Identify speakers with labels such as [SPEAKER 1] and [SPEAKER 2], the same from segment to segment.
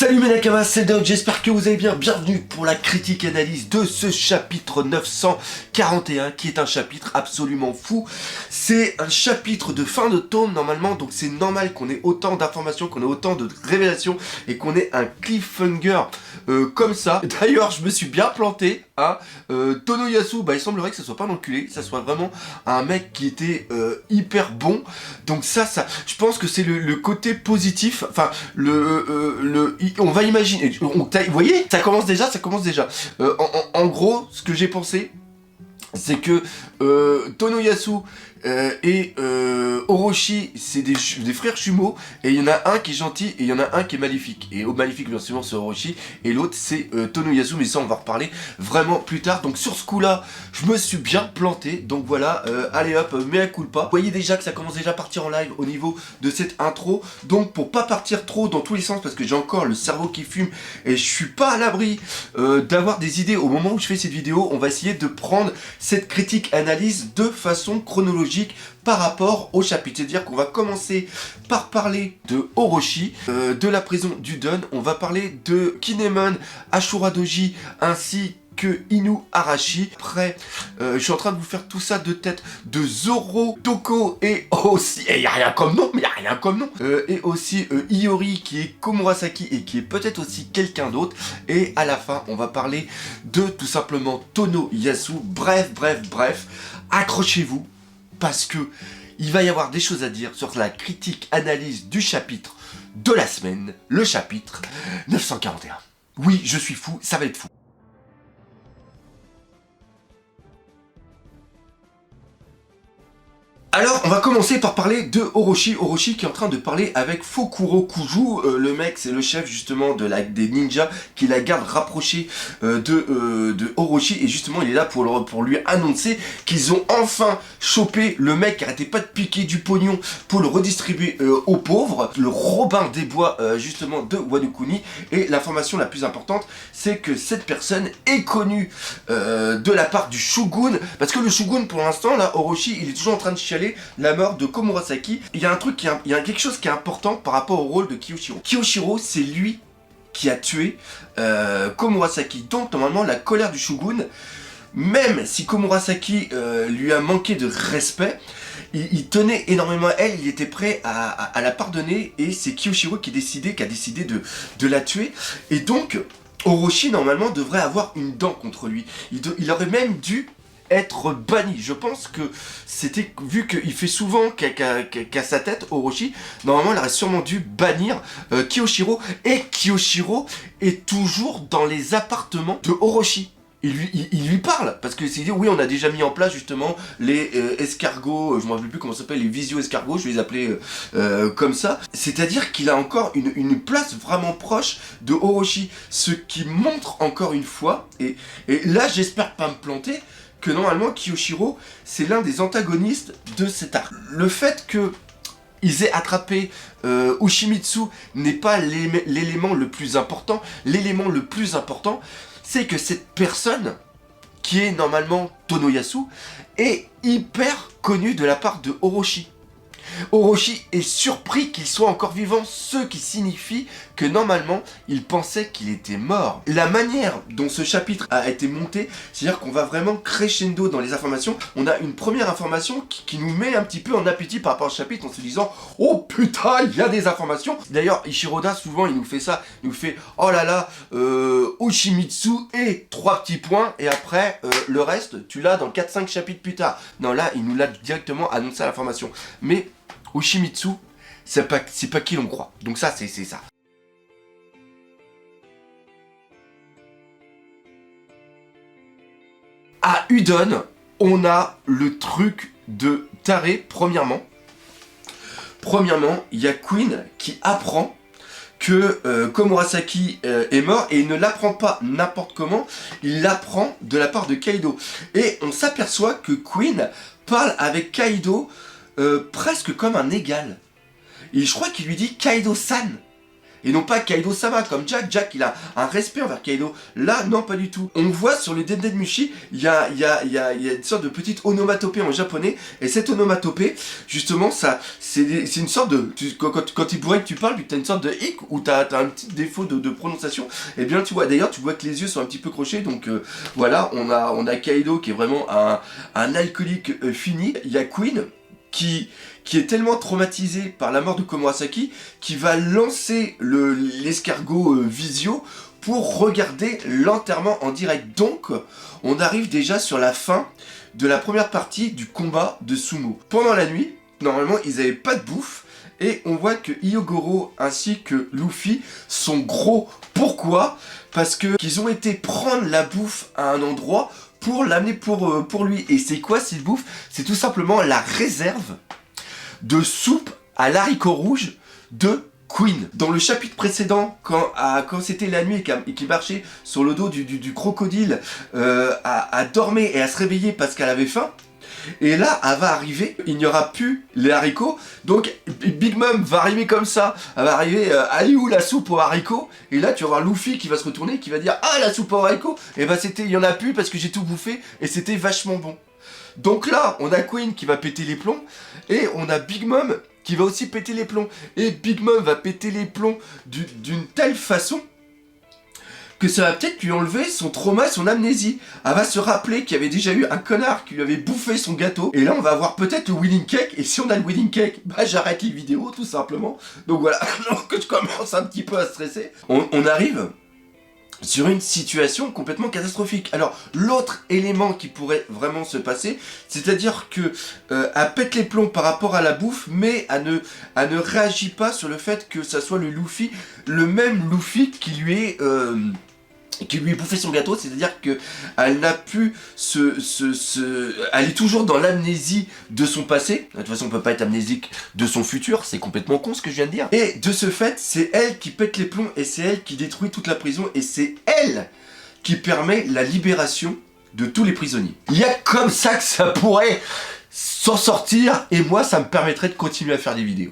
[SPEAKER 1] Salut mes nakamas, c'est Doc, j'espère que vous allez bien. Bienvenue pour la critique analyse de ce chapitre 941 qui est un chapitre absolument fou. C'est un chapitre de fin de tome normalement, donc c'est normal qu'on ait autant d'informations, qu'on ait autant de révélations et qu'on ait un cliffhanger comme ça. D'ailleurs, je me suis bien planté, hein. Tonoyasu, il semblerait que ce soit pas l'enculé, ça soit vraiment un mec qui était hyper bon. Donc ça, je pense que c'est le côté positif, enfin on va imaginer, vous voyez, ça commence déjà. En gros, ce que j'ai pensé, c'est que Tonoyasu et Orochi, c'est des frères jumeaux, et il y en a un qui est gentil et il y en a un qui est maléfique. Et au maléfique, bien sûr, c'est Orochi, et l'autre c'est Tonoyasu, mais ça on va reparler vraiment plus tard. Donc sur ce coup-là, je me suis bien planté, donc voilà, allez hop, mea culpa. Vous voyez déjà que ça commence déjà à partir en live au niveau de cette intro, donc pour pas partir trop dans tous les sens, parce que j'ai encore le cerveau qui fume, et je suis pas à l'abri d'avoir des idées au moment où je fais cette vidéo. On va essayer de prendre cette critique analyse de façon chronologique par rapport au chapitre, c'est-à-dire qu'on va commencer par parler de Orochi, de la prison d'Udon, on va parler de Kinemon, Ashura Doji, ainsi que Inu Arashi. Après, je suis en train de vous faire tout ça de tête de Zoro, Toko et aussi, et y a rien comme nom, et aussi Iori qui est Komurasaki et qui est peut-être aussi quelqu'un d'autre. Et à la fin, on va parler de tout simplement Tonoyasu. Bref, accrochez-vous, parce que il va y avoir des choses à dire sur la critique analyse du chapitre de la semaine, le chapitre 941. Oui, je suis fou, ça va être fou. Alors, on va commencer par parler de Orochi. Orochi qui est en train de parler avec Fukuro Kuju. Le mec, c'est le chef justement des ninjas qui la garde rapprochée de Orochi. Et justement, il est là pour lui annoncer qu'ils ont enfin chopé le mec qui arrêtait pas de piquer du pognon pour le redistribuer aux pauvres. Le Robin des Bois, justement, de Wano Kuni. Et l'information la plus importante, c'est que cette personne est connue de la part du Shogun. Parce que le Shogun, pour l'instant, là, Orochi, il est toujours en train de chialer la mort de Komurasaki. Il y a quelque chose qui est important par rapport au rôle de Kiyoshiro. Kiyoshiro, c'est lui qui a tué Komurasaki. Donc normalement la colère du Shogun, même si Komurasaki lui a manqué de respect, il tenait énormément à elle, il était prêt à la pardonner, et c'est Kiyoshiro qui a décidé de la tuer. Et donc Orochi normalement devrait avoir une dent contre lui. Il aurait même dû être banni. Je pense que c'était, vu qu'il fait souvent qu'à sa tête, Orochi, normalement il aurait sûrement dû bannir Kiyoshiro, et Kiyoshiro est toujours dans les appartements de Orochi. Il lui parle, parce que c'est dit, oui, on a déjà mis en place justement les escargots, je ne me rappelle plus comment ça s'appelle, les visio-escargots, je vais les appeler comme ça. C'est-à-dire qu'il a encore une place vraiment proche de Orochi, ce qui montre encore une fois, et là j'espère pas me planter, que normalement Kiyoshiro, c'est l'un des antagonistes de cet arc. Le fait que ils aient attrapé Ushimitsu n'est pas l'élément le plus important. L'élément le plus important, c'est que cette personne, qui est normalement Tonoyasu, est hyper connue de la part de Orochi. Orochi est surpris qu'il soit encore vivant, ce qui signifie que normalement il pensait qu'il était mort. La manière dont ce chapitre a été monté, c'est-à-dire qu'on va vraiment crescendo dans les informations. On a une première information qui nous met un petit peu en appétit par rapport au chapitre, en se disant « Oh putain, il y a des informations !» D'ailleurs, Ishiroda, souvent, il nous fait ça. Il nous fait « Oh là là, Ushimitsu et 3 petits points, et après, le reste, tu l'as dans 4-5 chapitres plus tard. » Non, là, il nous l'a directement annoncé à l'information. Mais Ushimitsu, c'est pas qui l'on croit. Donc ça, c'est ça. À Udon, on a le truc de taré, premièrement. Premièrement, il y a Queen qui apprend que Komurasaki est mort, et il ne l'apprend pas n'importe comment, il l'apprend de la part de Kaido. Et on s'aperçoit que Queen parle avec Kaido presque comme un égal. Et je crois qu'il lui dit Kaido-san. Et non pas Kaido-sama, comme Jack. Jack, il a un respect envers Kaido. Là, non, pas du tout. On voit sur le Denden Mushi, il y a une sorte de petite onomatopée en japonais. Et cette onomatopée, justement, c'est une sorte de... Quand il pourrait que tu parles, puis que tu as une sorte de hic, ou tu as un petit défaut de prononciation, et bien tu vois, d'ailleurs, tu vois que les yeux sont un petit peu crochés. Donc voilà, on a Kaido qui est vraiment un alcoolique fini. Il y a Queen qui est tellement traumatisé par la mort de Komurasaki qui va lancer l'escargot Visio pour regarder l'enterrement en direct. Donc, on arrive déjà sur la fin de la première partie du combat de sumo. Pendant la nuit, normalement, ils n'avaient pas de bouffe, et on voit que Hyogoro ainsi que Luffy sont gros. Pourquoi ? Parce qu'ils ont été prendre la bouffe à un endroit pour l'amener pour lui. Et c'est quoi cette bouffe? C'est tout simplement la réserve de soupe à l'haricot rouge de Queen. Dans le chapitre précédent, quand c'était la nuit et qu'il marchait sur le dos du crocodile, à dormir et à se réveiller parce qu'elle avait faim, et là, elle va arriver, il n'y aura plus les haricots, donc Big Mom va arriver comme ça, elle va arriver, allez où la soupe aux haricots? Et là, tu vas voir Luffy qui va se retourner, qui va dire, ah, la soupe aux haricots? Et bah il y en a plus parce que j'ai tout bouffé, et c'était vachement bon. Donc là, on a Queen qui va péter les plombs, et on a Big Mom qui va aussi péter les plombs. Et Big Mom va péter les plombs d'une telle façon que ça va peut-être lui enlever son trauma et son amnésie. Elle va se rappeler qu'il y avait déjà eu un connard qui lui avait bouffé son gâteau. Et là, on va avoir peut-être le wedding cake. Et si on a le wedding cake, bah j'arrête les vidéos, tout simplement. Donc voilà, que je commence un petit peu à stresser. On arrive sur une situation complètement catastrophique. Alors, l'autre élément qui pourrait vraiment se passer, c'est-à-dire que elle pète les plombs par rapport à la bouffe, mais elle ne réagit pas sur le fait que ça soit le Luffy, le même Luffy qui lui est bouffé son gâteau, c'est-à-dire que elle n'a pu elle est toujours dans l'amnésie de son passé. De toute façon, on peut pas être amnésique de son futur, c'est complètement con ce que je viens de dire. Et de ce fait, c'est elle qui pète les plombs et c'est elle qui détruit toute la prison et c'est elle qui permet la libération de tous les prisonniers. Il y a comme ça que ça pourrait s'en sortir et moi, ça me permettrait de continuer à faire des vidéos.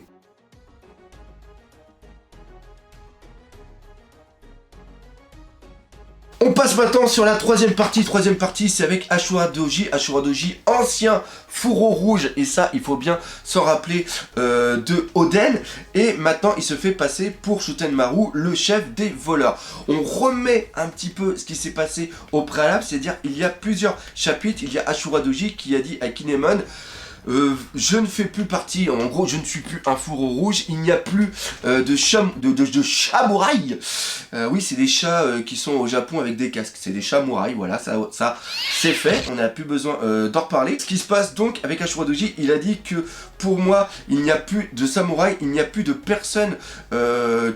[SPEAKER 1] On passe maintenant sur la troisième partie. Troisième partie, c'est avec Ashura Doji. Ashura Doji, ancien fourreau rouge. Et ça, il faut bien s'en rappeler de Oden. Et maintenant, il se fait passer pour Shutenmaru, le chef des voleurs. On remet un petit peu ce qui s'est passé au préalable. C'est-à-dire, il y a plusieurs chapitres. Il y a Ashura Doji qui a dit à Kinemon... je ne fais plus partie, en gros je ne suis plus un fourreau rouge, il n'y a plus de samouraï. Oui, c'est des chats qui sont au Japon avec des casques, c'est des samouraïs, voilà, ça c'est fait, on n'a plus besoin d'en reparler. Ce qui se passe donc avec Ashura Doji, il a dit que pour moi il n'y a plus de samouraï, il n'y a plus de personnes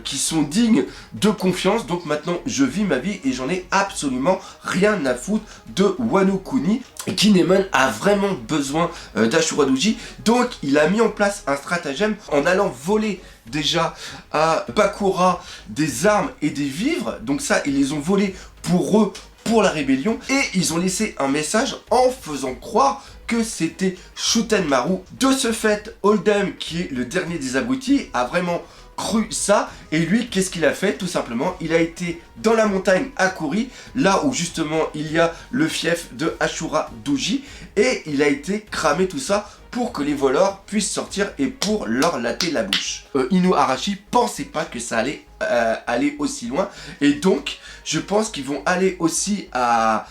[SPEAKER 1] qui sont dignes de confiance, donc maintenant je vis ma vie et j'en ai absolument rien à foutre de Wano Kuni. Et Kinemon a vraiment besoin d'Ashura Doji, donc il a mis en place un stratagème en allant voler déjà à Bakura des armes et des vivres, donc ça ils les ont volés pour eux, pour la rébellion, et ils ont laissé un message en faisant croire que c'était Shutenmaru. De ce fait, Oldham, qui est le dernier des abrutis, a vraiment cru ça, et lui qu'est-ce qu'il a fait? Tout simplement, il a été dans la montagne à Kuri, là où justement il y a le fief de Ashura Doji, et il a été cramer tout ça pour que les voleurs puissent sortir et pour leur latter la bouche. Ino Arashi pensait pas que ça allait aller aussi loin, et donc je pense qu'ils vont aller aussi à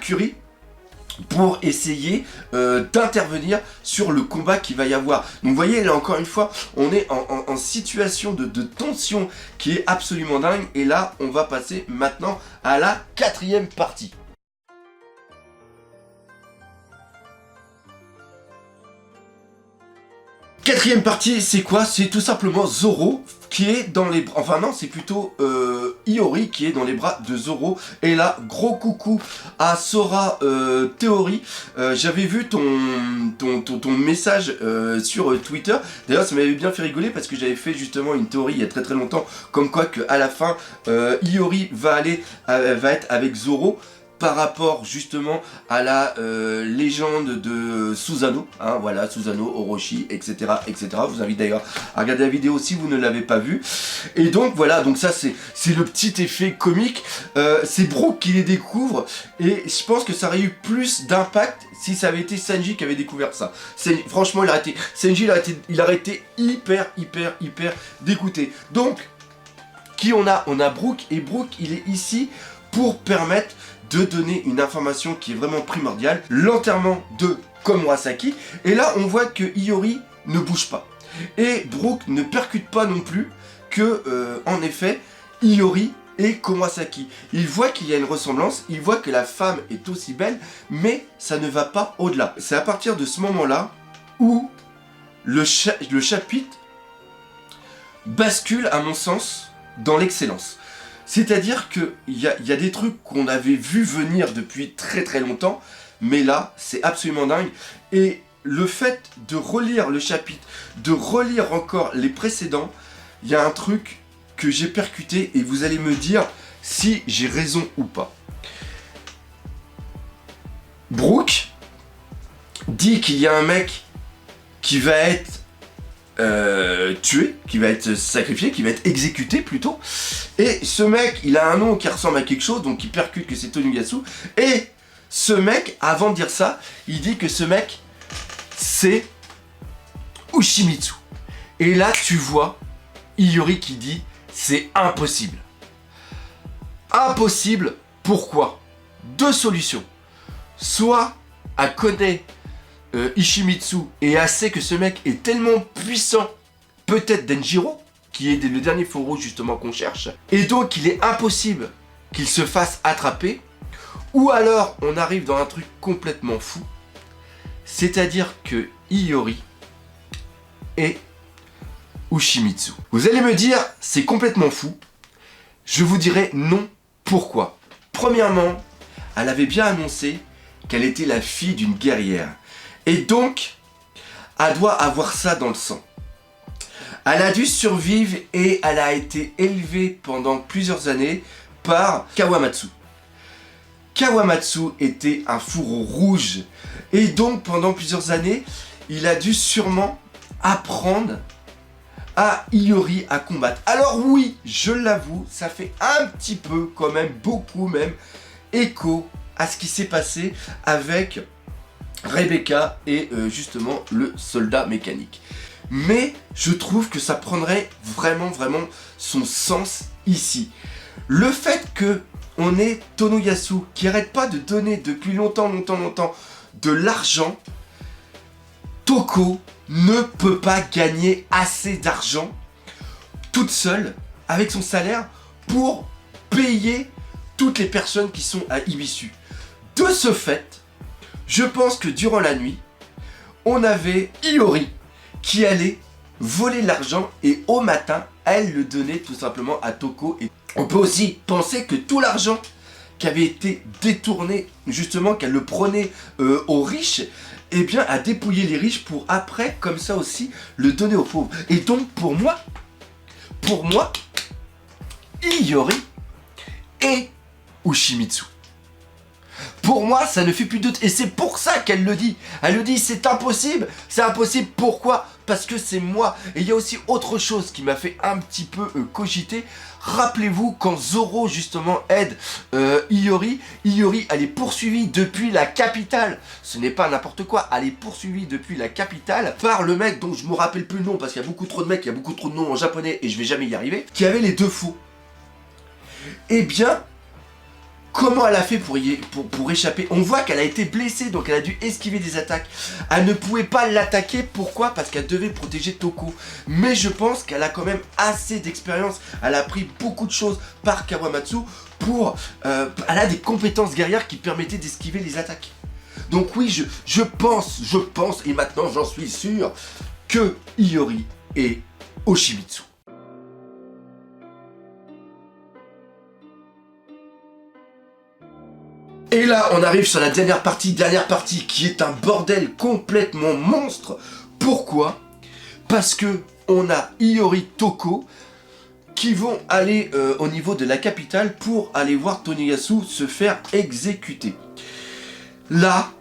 [SPEAKER 1] Kuri pour essayer d'intervenir sur le combat qu'il va y avoir. Donc vous voyez, là encore une fois, on est en situation de tension qui est absolument dingue. Et là, on va passer maintenant à la quatrième partie. Quatrième partie, c'est quoi? C'est tout simplement Zoro qui est dans les bras... Enfin non, c'est plutôt Iori qui est dans les bras de Zoro. Et là, gros coucou à Sora Theory. J'avais vu ton message sur Twitter. D'ailleurs, ça m'avait bien fait rigoler parce que j'avais fait justement une théorie il y a très longtemps. Comme quoi qu'à la fin, Iori va être avec Zoro. par rapport justement à la légende de Susanoo, hein, voilà, Susanoo, Orochi, etc., etc. Je vous invite d'ailleurs à regarder la vidéo si vous ne l'avez pas vue. Et donc voilà, donc ça c'est le petit effet comique. C'est Brook qui les découvre, et je pense que ça aurait eu plus d'impact si ça avait été Sanji qui avait découvert ça. Franchement, Sanji il aurait été hyper dégoûté. Donc, qui on a? On a Brook, et Brook il est ici pour permettre de donner une information qui est vraiment primordiale, l'enterrement de Komurasaki. Et là on voit que Iori ne bouge pas. Et Brook ne percute pas non plus que, en effet, Iori et Komurasaki. Il voit qu'il y a une ressemblance, il voit que la femme est aussi belle, mais ça ne va pas au-delà. C'est à partir de ce moment-là où le chapitre bascule, à mon sens, dans l'excellence. C'est-à-dire qu'il y a des trucs qu'on avait vu venir depuis très longtemps, mais là, c'est absolument dingue. Et le fait de relire le chapitre, de relire encore les précédents, il y a un truc que j'ai percuté, et vous allez me dire si j'ai raison ou pas. Brook dit qu'il y a un mec qui va être tué, qui va être sacrifié, qui va être exécuté plutôt. Et ce mec, il a un nom qui ressemble à quelque chose, donc il percute que c'est Tonuyasu. Et ce mec, avant de dire ça, il dit que ce mec, c'est Ushimitsu. Et là, tu vois Iori qui dit, c'est impossible. Impossible, pourquoi? Deux solutions. Soit Akone Ishimitsu et sait que ce mec est tellement puissant, peut-être Denjiro, qui est le dernier feu rouge justement qu'on cherche, et donc il est impossible qu'il se fasse attraper, ou alors on arrive dans un truc complètement fou, c'est-à-dire que Iori est Ushimitsu. Vous allez me dire, c'est complètement fou. Je vous dirai non, pourquoi? Premièrement, elle avait bien annoncé qu'elle était la fille d'une guerrière. Et donc, elle doit avoir ça dans le sang. Elle a dû survivre et elle a été élevée pendant plusieurs années par Kawamatsu. Kawamatsu était un fourreau rouge. Et donc, pendant plusieurs années, il a dû sûrement apprendre à Iori à combattre. Alors oui, je l'avoue, ça fait un petit peu, quand même, beaucoup même, écho à ce qui s'est passé avec Rebecca et justement le soldat mécanique. Mais je trouve que ça prendrait vraiment son sens ici. Le fait que on ait Tonuyasu qui arrête pas de donner depuis longtemps de l'argent, Toko ne peut pas gagner assez d'argent toute seule avec son salaire pour payer toutes les personnes qui sont à Ibisu. De ce fait, je pense que durant la nuit, on avait Iori qui allait voler l'argent et au matin, elle le donnait tout simplement à Toko. Et on peut aussi penser que tout l'argent qui avait été détourné, justement qu'elle le prenait aux riches, eh bien à dépouiller les riches pour après, comme ça aussi, le donner aux pauvres. Et donc pour moi, Iori et Ushimitsu. Pour moi, ça ne fait plus de doute. Et c'est pour ça qu'elle le dit. Elle le dit, c'est impossible. C'est impossible. Pourquoi? Parce que c'est moi. Et il y a aussi autre chose qui m'a fait un petit peu cogiter. Rappelez-vous quand Zoro, justement, aide Iori. Iori, elle est poursuivie depuis la capitale. Ce n'est pas n'importe quoi. Elle est poursuivie depuis la capitale par le mec dont je me rappelle plus le nom. Parce qu'il y a beaucoup trop de mecs, il y a beaucoup trop de noms en japonais et je vais jamais y arriver. Qui avait les deux faux. Eh bien... comment elle a fait pour échapper? On voit qu'elle a été blessée, donc elle a dû esquiver des attaques. Elle ne pouvait pas l'attaquer, pourquoi? Parce qu'elle devait protéger Toko. Mais je pense qu'elle a quand même assez d'expérience. Elle a appris beaucoup de choses par Kawamatsu pour... elle a des compétences guerrières qui permettaient d'esquiver les attaques. Donc oui, je pense, et maintenant j'en suis sûr, que Iori est Ushimitsu. Et là, on arrive sur la dernière partie qui est un bordel complètement monstre. Pourquoi? Parce que on a Iori Toko qui vont aller au niveau de la capitale pour aller voir Tonoyasu se faire exécuter. Là,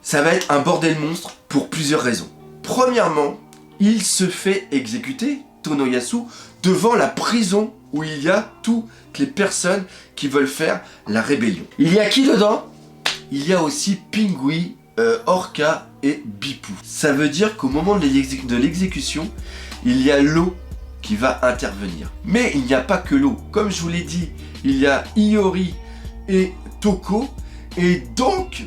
[SPEAKER 1] ça va être un bordel monstre pour plusieurs raisons. Premièrement, il se fait exécuter, Tonoyasu, devant la prison où il y a toutes les personnes qui veulent faire la rébellion. Il y a qui dedans? Il y a aussi Pingui, Orca et Bipou. Ça veut dire qu'au moment de l'exécution, il y a l'eau qui va intervenir. Mais il n'y a pas que l'eau. Comme je vous l'ai dit, il y a Iori et Toko. Et donc,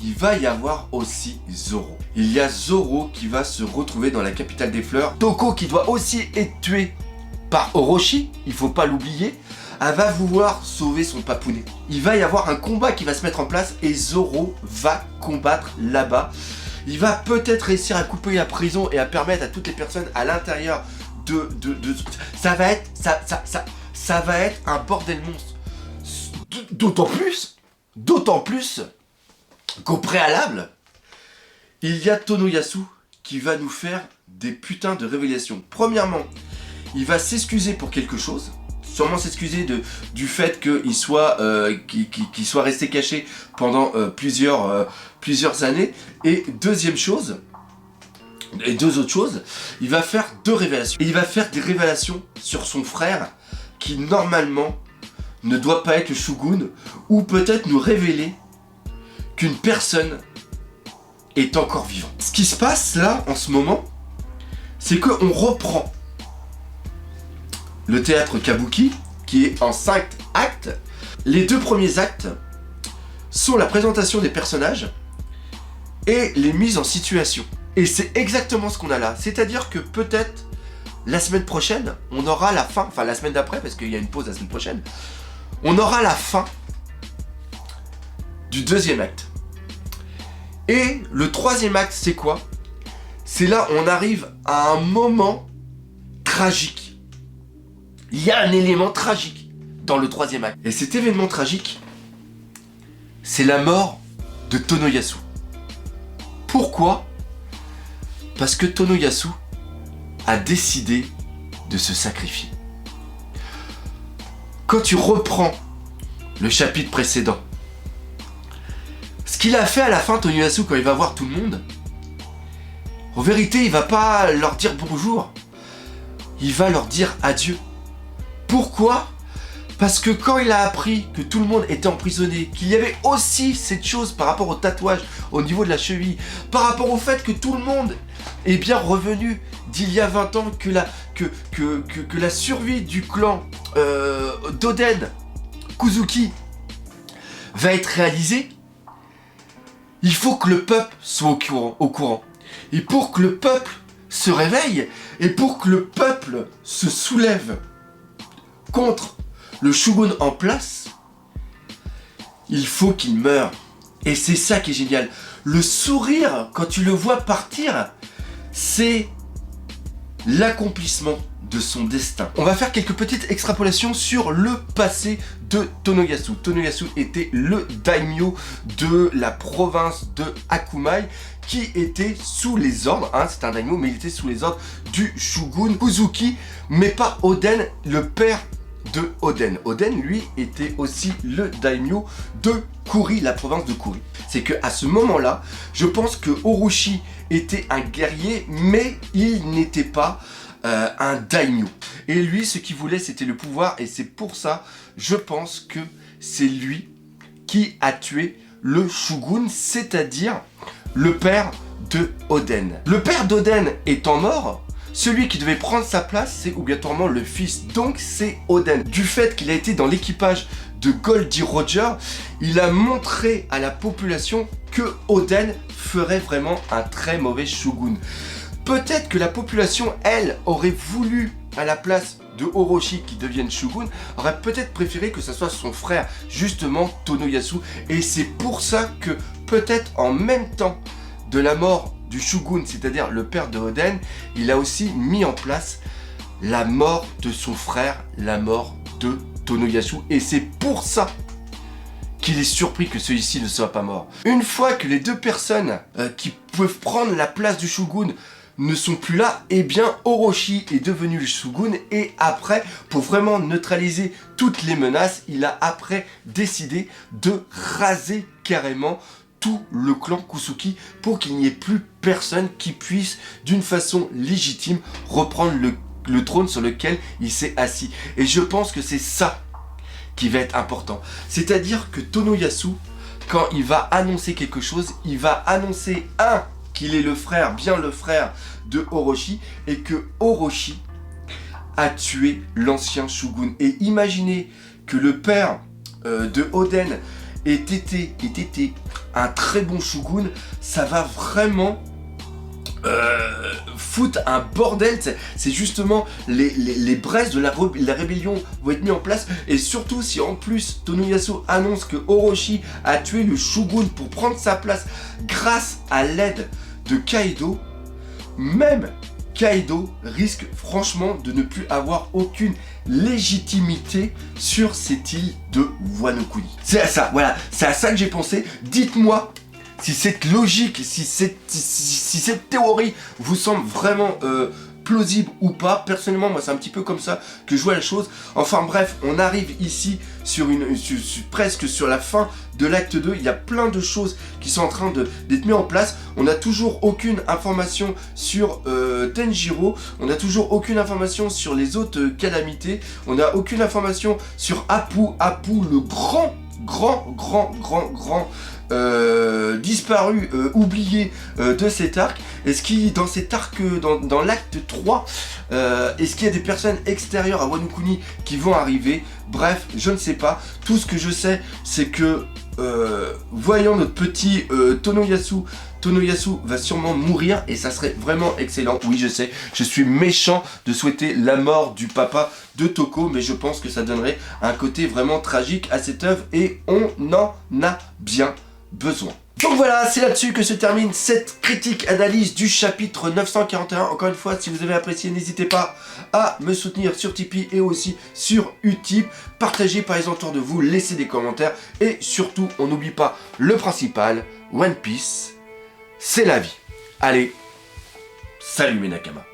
[SPEAKER 1] il va y avoir aussi Zoro. Il y a Zoro qui va se retrouver dans la capitale des fleurs. Toko qui doit aussi être tué par Orochi, il faut pas l'oublier. Elle va vouloir sauver son papounet. Il va y avoir un combat qui va se mettre en place et Zoro va combattre là-bas. Il va peut-être réussir à couper la prison et à permettre à toutes les personnes à l'intérieur de... Ça va être un bordel monstre. D'autant plus qu'au préalable, il y a Tonoyasu qui va nous faire des putains de révélations. Premièrement, il va s'excuser pour quelque chose. Sûrement s'excuser du fait qu'il soit resté caché pendant plusieurs années. Et deux autres choses, il va faire deux révélations. Et il va faire des révélations sur son frère qui normalement ne doit pas être le Shogun, ou peut-être nous révéler qu'une personne est encore vivante. Ce qui se passe là en ce moment, c'est qu'on reprend le théâtre Kabuki, qui est en 5 actes. Les 2 premiers actes sont la présentation des personnages et les mises en situation. Et c'est exactement ce qu'on a là. C'est-à-dire que peut-être la semaine prochaine, on aura la fin, enfin la semaine d'après, parce qu'il y a une pause la semaine prochaine, on aura la fin du 2e acte. Et le 3e acte, c'est quoi? C'est là où on arrive à un moment tragique. Il y a un élément tragique dans le 3e acte. Et cet événement tragique, c'est la mort de Tonoyasu. Pourquoi? Parce que Tonoyasu a décidé de se sacrifier. Quand tu reprends le chapitre précédent, ce qu'il a fait à la fin, Tonoyasu, quand il va voir tout le monde, en vérité, il va pas leur dire bonjour. Il va leur dire adieu. Pourquoi? Parce que quand il a appris que tout le monde était emprisonné, qu'il y avait aussi cette chose par rapport au tatouage au niveau de la cheville, par rapport au fait que tout le monde est bien revenu d'il y a 20 ans, que la survie du clan d'Oden, Kuzuki, va être réalisée, il faut que le peuple soit au courant. Et pour que le peuple se réveille, et pour que le peuple se soulève contre le Shogun en place, il faut qu'il meure. Et c'est ça qui est génial. Le sourire, quand tu le vois partir, c'est l'accomplissement de son destin. On va faire quelques petites extrapolations sur le passé de Tonoyasu. Tonoyasu était le daimyo de la province de Akumai, qui était sous les ordres, c'est un daimyo, mais il était sous les ordres du Shogun Kuzuki, mais pas Oden, le père de Oden. Oden, lui, était aussi le daimyo de Kuri, la province de Kuri. C'est que à ce moment-là, je pense que Orochi était un guerrier, mais il n'était pas un daimyo. Et lui, ce qu'il voulait, c'était le pouvoir, et c'est pour ça, je pense que c'est lui qui a tué le Shogun, c'est-à-dire le père de Oden. Le père d'Oden étant mort, celui qui devait prendre sa place, c'est obligatoirement le fils, donc c'est Oden. Du fait qu'il a été dans l'équipage de Goldie Roger, il a montré à la population que Oden ferait vraiment un très mauvais shogun. Peut-être que la population, elle, aurait voulu, à la place de Orochi qui devienne shogun, aurait peut-être préféré que ce soit son frère, justement Tonoyasu. Et c'est pour ça que, peut-être en même temps de la mort du shogun, c'est-à-dire le père de Oden, il a aussi mis en place la mort de son frère, la mort de Tonoyasu. Et c'est pour ça qu'il est surpris que celui-ci ne soit pas mort. Une fois que les deux personnes qui peuvent prendre la place du shogun ne sont plus là, eh bien Orochi est devenu le shogun et après, pour vraiment neutraliser toutes les menaces, il a après décidé de raser carrément tout le clan Kusuki pour qu'il n'y ait plus personne qui puisse d'une façon légitime reprendre le trône sur lequel il s'est assis. Et je pense que c'est ça qui va être important. C'est-à-dire que Tonoyasu, quand il va annoncer quelque chose, il va annoncer qu'il est le frère, bien le frère de Orochi, et que Orochi a tué l'ancien shogun. Et imaginez que le père de Oden ait été un très bon shogun, ça va vraiment foutre un bordel. C'est justement les braises de la rébellion vont être mis en place, et surtout si en plus Tonoyasu annonce que Orochi a tué le shogun pour prendre sa place grâce à l'aide de Kaido, même Kaido risque franchement de ne plus avoir aucune légitimité sur cette île de Wano Kuni. C'est à ça, voilà, c'est à ça que j'ai pensé. Dites-moi si cette logique, si cette théorie vous semble vraiment plausible ou pas. Personnellement, moi c'est un petit peu comme ça que je vois la chose. Enfin bref, on arrive ici presque sur la fin de l'acte 2. Il y a plein de choses qui sont en train d'être mises en place. On n'a toujours aucune information sur Tenjiro. On n'a toujours aucune information sur les autres calamités. On n'a aucune information sur Apu. Apu, le grand disparu, oublié de cet arc. Est-ce qu'il, dans cet arc, dans l'acte 3, est-ce qu'il y a des personnes extérieures à Wano Kuni qui vont arriver? Bref, je ne sais pas. Tout ce que je sais, c'est que voyant notre petit Tonoyasu va sûrement mourir, et ça serait vraiment excellent. Oui, je sais, je suis méchant de souhaiter la mort du papa de Toko, mais je pense que ça donnerait un côté vraiment tragique à cette œuvre, et on en a bien besoin. Donc voilà, c'est là-dessus que se termine cette critique analyse du chapitre 941. Encore une fois, si vous avez apprécié, n'hésitez pas à me soutenir sur Tipeee et aussi sur Utip. Partagez par les autour de vous, laissez des commentaires, et surtout, on n'oublie pas le principal, One Piece, c'est la vie. Allez, salut mes Nakamas.